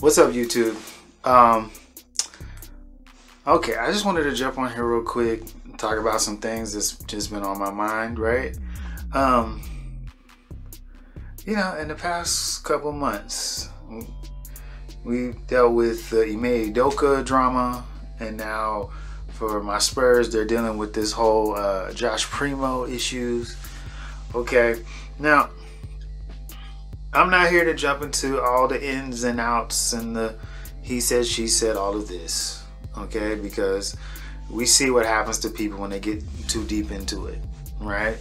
What's up, YouTube? Okay, I just wanted to jump on here real quick, talk about some things that's just been on my mind, right? In the past couple months, we dealt with the Ime Udoka drama, and now for my Spurs, they're dealing with this whole Josh Primo issues. Okay, now I'm not here to jump into all the ins and outs and the he said, she said, all of this, okay? Because we see what happens to people when they get too deep into it, right?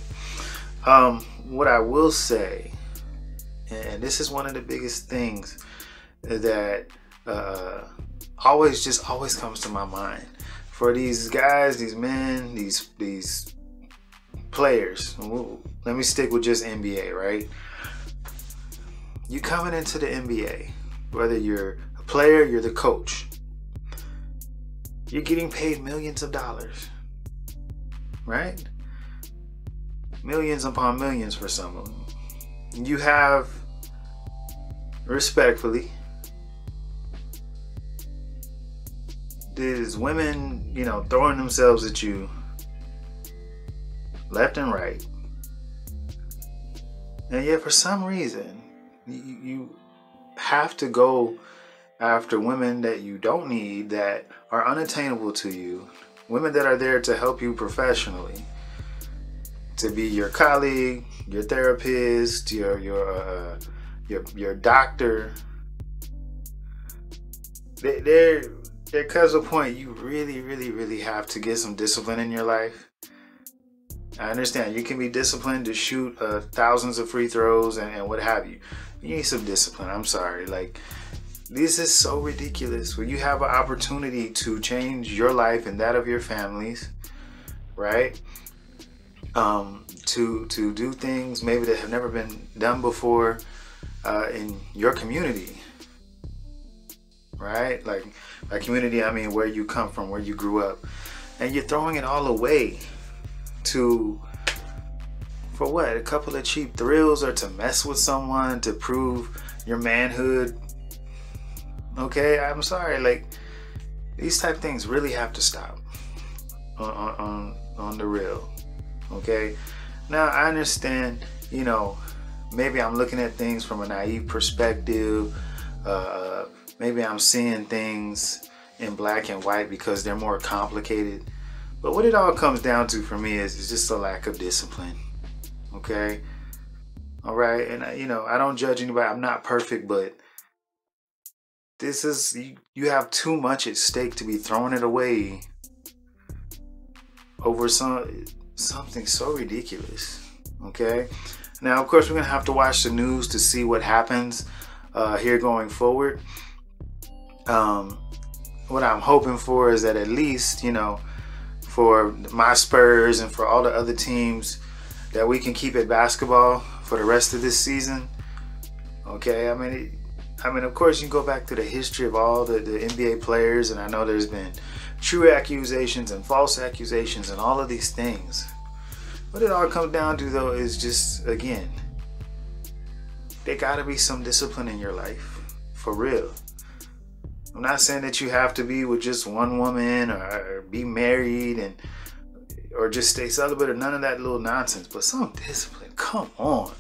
What I will say, and this is one of the biggest things that always comes to my mind for these guys, these men, these players. Let me stick with just NBA, right? You coming into the NBA, whether you're a player, you're the coach, you're getting paid millions of dollars, right? Millions upon millions for some of them. You have, respectfully, these women, throwing themselves at you left and right. And yet for some reason, you have to go after women that you don't need, that are unattainable to you, women that are there to help you professionally, to be your colleague, your therapist, your doctor. There comes a point you really have to get some discipline in your life. I understand you can be disciplined to shoot thousands of free throws and what have you. You need some discipline. I'm sorry. This is so ridiculous. When you have an opportunity to change your life and that of your families, right? To do things maybe that have never been done before in your community, right? By community, I mean where you come from, where you grew up, and you're throwing it all away for what? A couple of cheap thrills, or to mess with someone, to prove your manhood. Okay, I'm sorry. These type of things really have to stop on the real. Okay, now I understand. Maybe I'm looking at things from a naive perspective. Maybe I'm seeing things in black and white because they're more complicated. But what it all comes down to for me is just a lack of discipline. Okay? All right? And, I don't judge anybody. I'm not perfect, but this is, you have too much at stake to be throwing it away over something so ridiculous. Okay? Now, of course, we're going to have to watch the news to see what happens here going forward. What I'm hoping for is that at least, for my Spurs and for all the other teams, that we can keep it basketball for the rest of this season. Okay, I mean, of course, you can go back to the history of all the NBA players, and I know there's been true accusations and false accusations and all of these things. What it all comes down to, though, is just, again, there gotta be some discipline in your life, for real. I'm not saying that you have to be with just one woman or be married or just stay celibate or none of that little nonsense, but some discipline. Come on.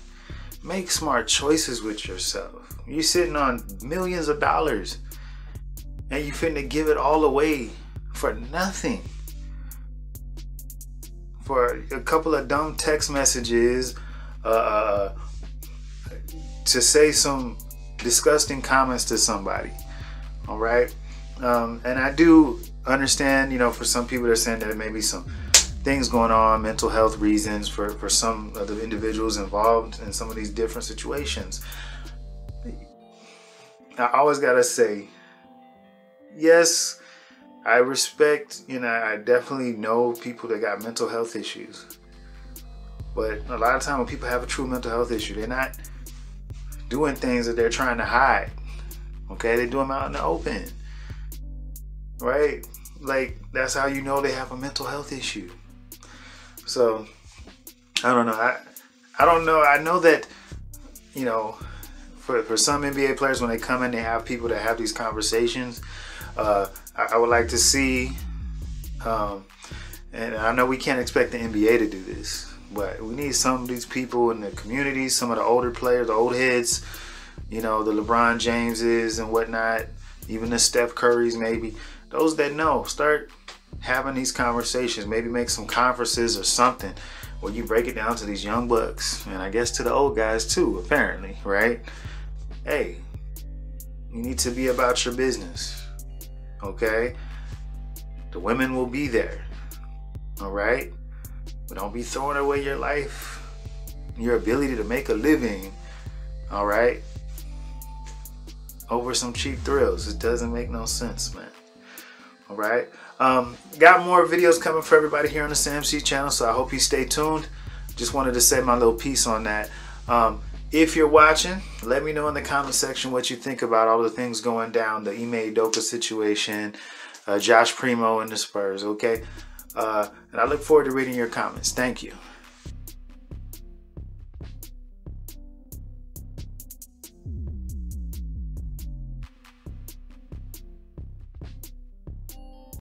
Make smart choices with yourself. You're sitting on millions of dollars and you finna give it all away for nothing. For a couple of dumb text messages, to say some disgusting comments to somebody. All right. And I do understand, for some people they're saying that there may be some things going on, mental health reasons for some of the individuals involved in some of these different situations. I always got to say, yes, I respect, I definitely know people that got mental health issues. But a lot of time when people have a true mental health issue, they're not doing things that they're trying to hide. Okay, they do them out in the open, right? That's how you know they have a mental health issue. So, I don't know. I don't know. I know that, for some NBA players, when they come in, they have people that have these conversations. I would like to see, and I know we can't expect the NBA to do this, but we need some of these people in the community, some of the older players, the old heads, you know, the LeBron Jameses and whatnot, even the Steph Currys maybe. Those that know, start having these conversations. Maybe make some conferences or something where you break it down to these young bucks, and I guess to the old guys too, apparently, right? Hey, you need to be about your business, okay? The women will be there, all right? But don't be throwing away your life, your ability to make a living, all right, over some cheap thrills. It doesn't make no sense, man. All right. Got more videos coming for everybody here on the Sam C channel, so I hope you stay tuned. Just wanted to say my little piece on that. If you're watching, let me know in the comment section what you think about all the things going down, the Ime Udoka situation, Josh Primo and the Spurs, okay? And I look forward to reading your comments. Thank you.